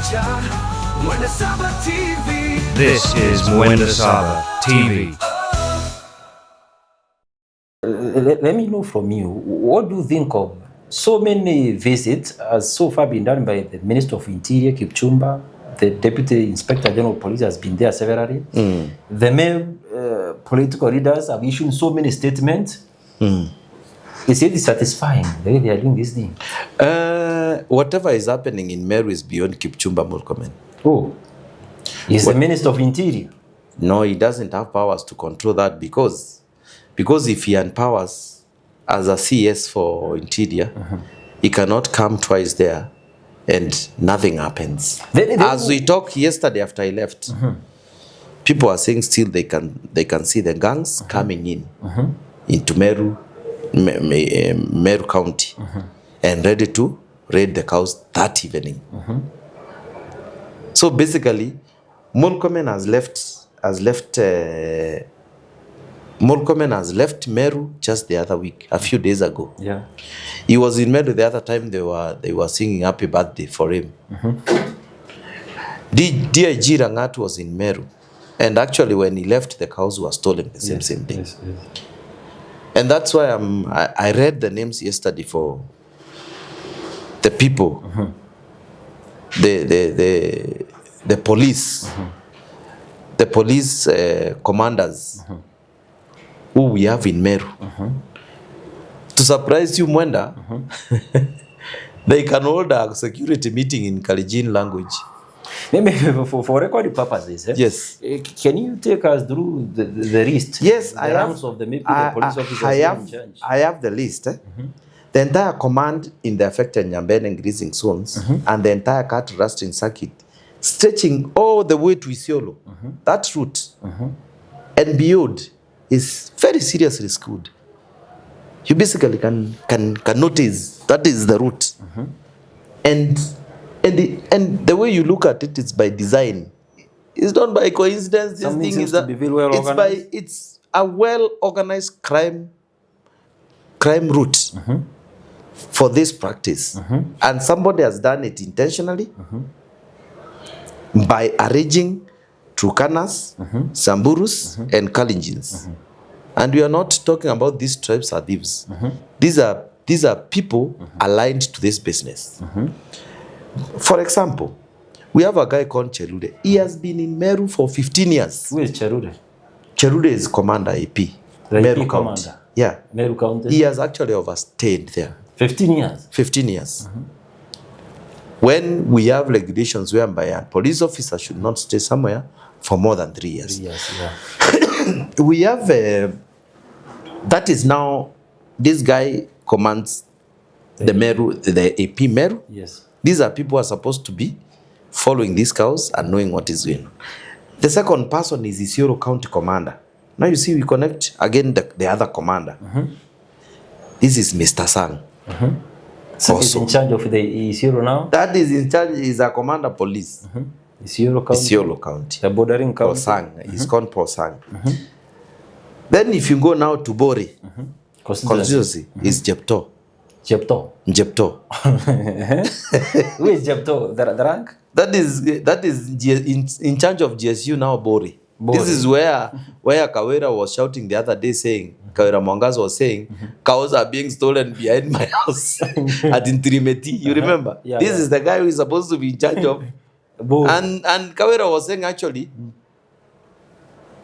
This is Mwenda Saba TV. Let me know from you, what do you think of so many visits has so far been done by the Minister of Interior, Kipchumba, the Deputy Inspector General of Police has been there severally. The main political leaders have issued so many statements. Is it satisfying the way they are doing this thing? Whatever is happening in Meru is beyond Kipchumba Murkomen. Oh, he's the Minister of Interior. No, he doesn't have powers to control that because if he empowers as a CS for Interior, he cannot come twice there and nothing happens. As we talked yesterday after I left, people are saying still they can see the gangs coming in into Meru County and ready to raid the cows that evening. So basically, Murkomen has left Meru just the other week, a few days ago. Yeah, he was in Meru the other time. They were singing happy birthday for him. DIG Rangat was in Meru, and actually when he left, the cows were stolen the same day. Yes. And that's why I read the names yesterday for the people, the police, the police commanders who we have in Meru. To surprise you, Mwenda, they can hold a security meeting in Kalenjin language. Maybe for recording purposes. Yes. Can you take us through the list? Yes, I have. Of the police officers in charge. I have the list. The entire command in the affected Nyambene and grazing zones and the entire cattle rustling circuit, stretching all the way to Isiolo. That route and beyond is very seriously skewed. You basically can notice that is the route. And the way you look at it is by design. It's not by coincidence. This thing is it's a well organized crime route for this practice. And somebody has done it intentionally by arranging Turkanas, Samburus, and Kalenjins. And we are not talking about these tribes are thieves. These are people aligned to this business. For example, we have a guy called Cherude. He has been in Meru for 15 years. Who is Cherude? Cherude is Commander AP. Meru County. Yeah. Meru County. He has actually overstayed there. 15 years? 15 years. When we have regulations whereby a police officer should not stay somewhere for more than 3 years. 3 years, yeah. We have, that is now, this guy commands the Meru, the AP Meru. Yes. These are people who are supposed to be following these cows and knowing what is going on. The second person is Isiolo County Commander. Now you see we connect again the other commander. This is Mr. Sang. So he's in charge of the Isiolo now? That is in charge, is a commander police. Isiolo County? Isiolo County. The bordering county? Paul Sang. He's called Paul Sang. Then if you go now to Bori, constituency is Jepto. Jepto? Jepto. Who is Jepto? The rank? That is in charge of GSU now, Bori. This is where Kawera was shouting the other day saying, Kawera Mwangaza was saying, cows are being stolen behind my house at Intirimeti. You remember? Yeah, this is the guy who is supposed to be in charge of. And Kawera was saying actually,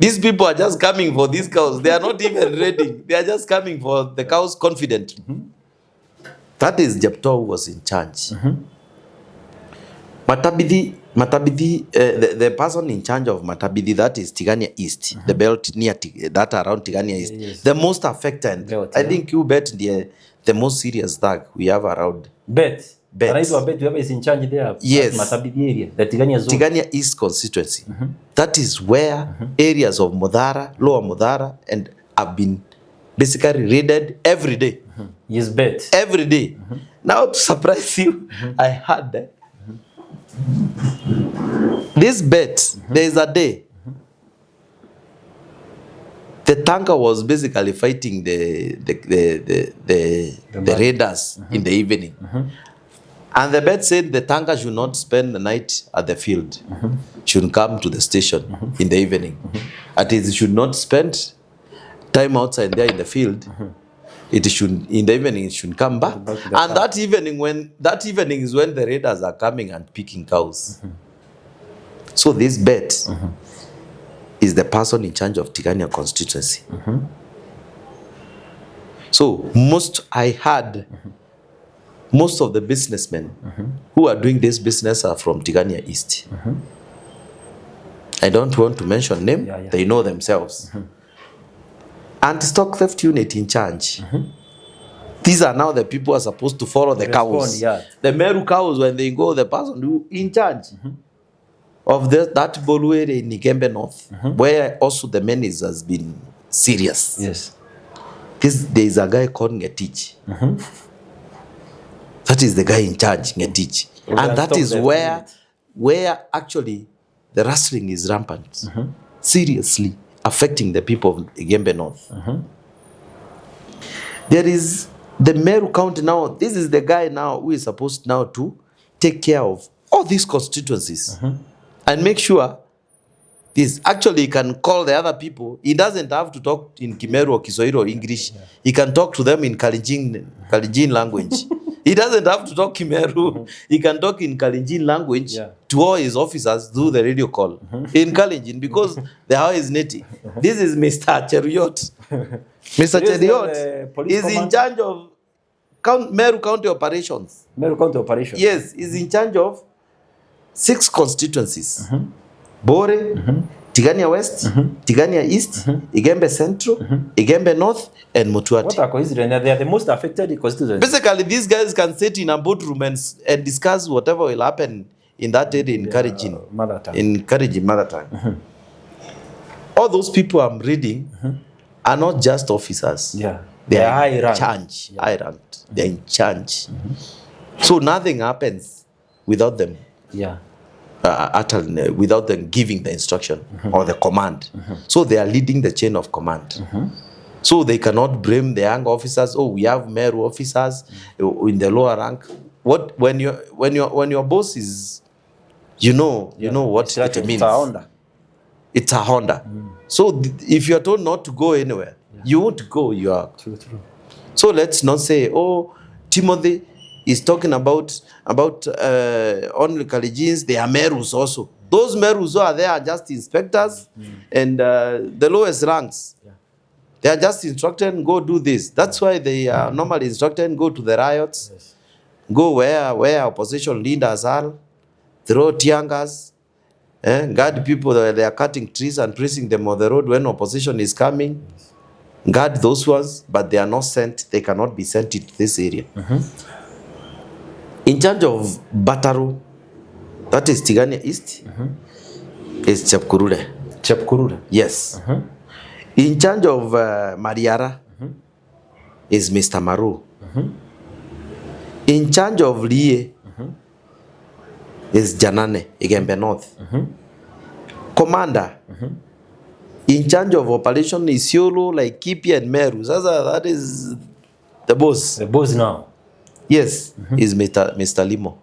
these people are just coming for these cows. They are not even raiding. They are just coming for the cows confident. That is Jepto who was in charge. Matabidi, the person in charge of Matabidi, that is Tigania East, the belt near that around Tigania East. Yes. The most affected. Belt, I think you bet the most serious thug we have around. Bet. Whoever is in charge there. Yes. Matabidi area, the Tigania zone. Tigania East constituency. That is where areas of Mudhara, Lower Mudhara, and have been basically raided every day. Yes, bet. Every day. Now to surprise you, I heard that. This bet, there is a day the tanker was basically fighting the raiders in the evening. And the bet said the tanker should not spend the night at the field. Should come to the station in the evening. At least it should not spend time outside there in the field. It should, in the evening, it should come back. And that evening is when the raiders are coming and picking cows. So this bet is the person in charge of Tigania constituency. So most of the businessmen who are doing this business are from Tigania East. I don't want to mention name. They know themselves. Anti-stock theft unit in charge. These are now the people who are supposed to follow the cows. The Meru cows, when they go, the person who in charge of that Bolwere in Nigembe North, where also the menace has been serious. Yes. There is a guy called Ngetich. That is the guy in charge, Ngetich. And that is where actually the rustling is rampant. Seriously affecting the people of Nigembe North. There is the Meru County now. This is the guy now who is supposed now to take care of all these constituencies and make sure this. Actually, he can call the other people. He doesn't have to talk in Kimeru or Kiswahili or English. He can talk to them in Kalenjin language. He doesn't have to talk Kimeru. He can talk in Kalenjin language to all his officers through the radio call in Kalenjin because the house is native. This is Mr. Cheruiyot. Mr. Cheruiyot is in charge of Meru County operations. Meru County operations. Yes, he's in charge of 6 constituencies. Bore, Tigania West, Tigania East, Igembe Central, Igembe North, and Mutuati. What are coincidence? They are the most affected constituencies. Basically, these guys can sit in a boardroom and discuss whatever will happen in that area in Kalenjin. Mother tongue. All those people I'm reading are not just officers. They are high ranked. They are in charge. So nothing happens without them. Without them giving the instruction or the command. So they are leading the chain of command. So they cannot blame the young officers. Oh, we have Meru officers in the lower rank. When your boss is, you know what it means. It's a Honda. So if you are told not to go anywhere, you won't go. You are true. So let's not say, oh, Timothy is talking about only Kalenjins. They are Meru'S also. Those Meru'S who are there are just inspectors and the lowest ranks. They are just instructed, go do this. That's why they are normally instructed, go to the riots, go where opposition leaders are, throw tiangas, guard people that they are cutting trees and placing them on the road when opposition is coming. Guard those ones, but they are not sent. They cannot be sent into this area. In charge of Bataru, that is Tigania East, is Chepkurure. Yes. In charge of Mariara is Mr. Maru. In charge of Lie is Janane, Igembe North. Commander in charge of operation is Isiolo, like Kipi and Meru. That is the boss. The boss now. Yes, is Mr. Limo.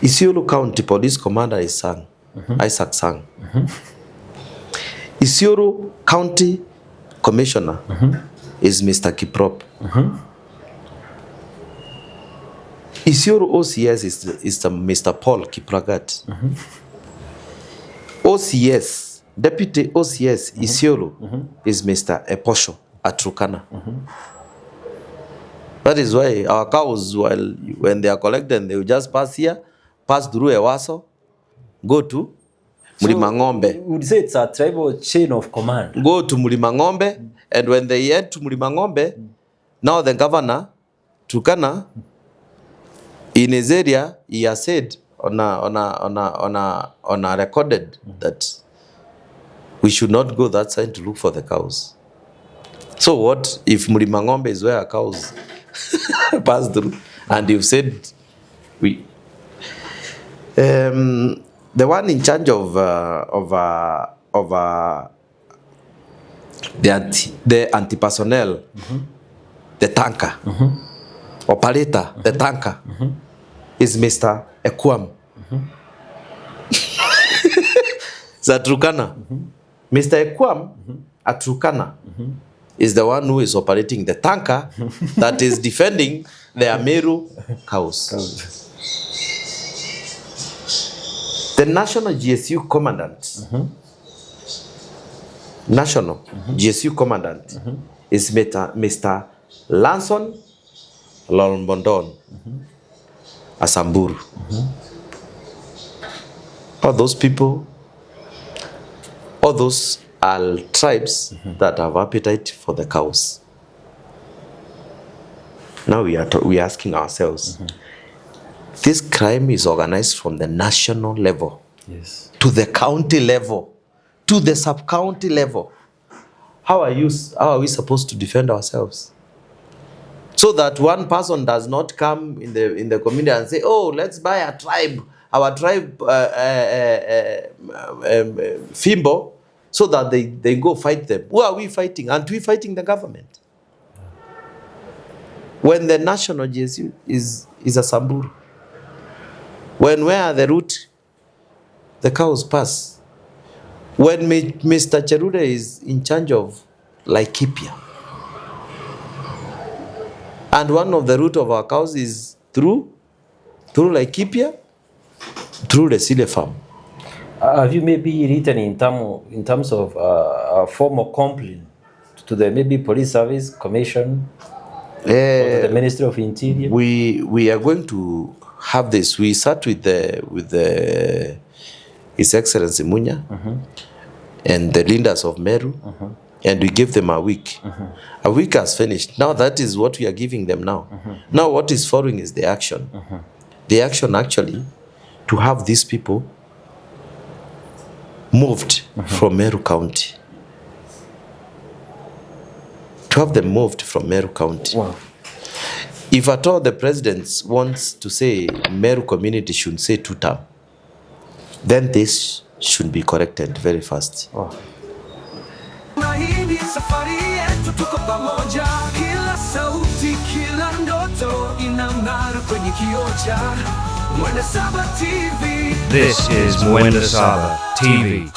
Isiolo County Police Commander is Sang, Isaac Sang. Isiolo County Commissioner is Mr. Kiprop. Isiolo OCS is Mr. Paul Kipragat. OCS, Deputy OCS Isiolo is Mr. Eposho Atrukana. That is why our cows, when they are collected, they will just pass here, pass through Ewaso, go to Mlima Ng'ombe. Would say it's a tribal chain of command. Go to Mlima Ng'ombe, and when they head to Mlima Ng'ombe, now the governor, Turkana, in his area, he has said on a recorded that we should not go that side to look for the cows. So what if Mlima Ng'ombe is where cows pass through, and you've said we the one in charge of the anti-personnel, the tanker, operator, the tanker, is Mr. Ekwam. At Turkana. Mr. Ekwam at Turkana is the one who is operating the tanker that is defending the Meru cows. The national GSU commandant, national GSU commandant is Mr. Lanson Lolmbondon Asamburu. All those people, all those are tribes that have appetite for the cows. Now we are asking ourselves, this crime is organized from the national level, Yes. to the county level, to the sub-county level. How are we supposed to defend ourselves? So that one person does not come in the community and say, oh, let's buy a tribe, our tribe Fimbo, so that they go fight them. Who are we fighting? Aren't we fighting the government? When the national GSU is a Samburu. When where the route the cows pass. When Mr. Cherude is in charge of Laikipia. And one of the route of our cows is through Laikipia, through the Sile farm. Have you maybe written in terms of a formal complaint to the maybe police service commission, or to the Ministry of Interior? We are going to have this. We sat with the His Excellency Munya and the leaders of Meru, and we gave them a week. A week has finished. Now that is what we are giving them now. Now what is following is the action. The action actually to have these people moved from Meru County. To have them moved from Meru County. Wow. If at all the president wants to say Meru community should say 2 term, then this should be corrected very fast. Wow. Safari yetu tuko pamoja, kila sauti, kila ndoto inang'ara kwenye kioja. Mwenda Saba TV. This is Mwenda Saba TV.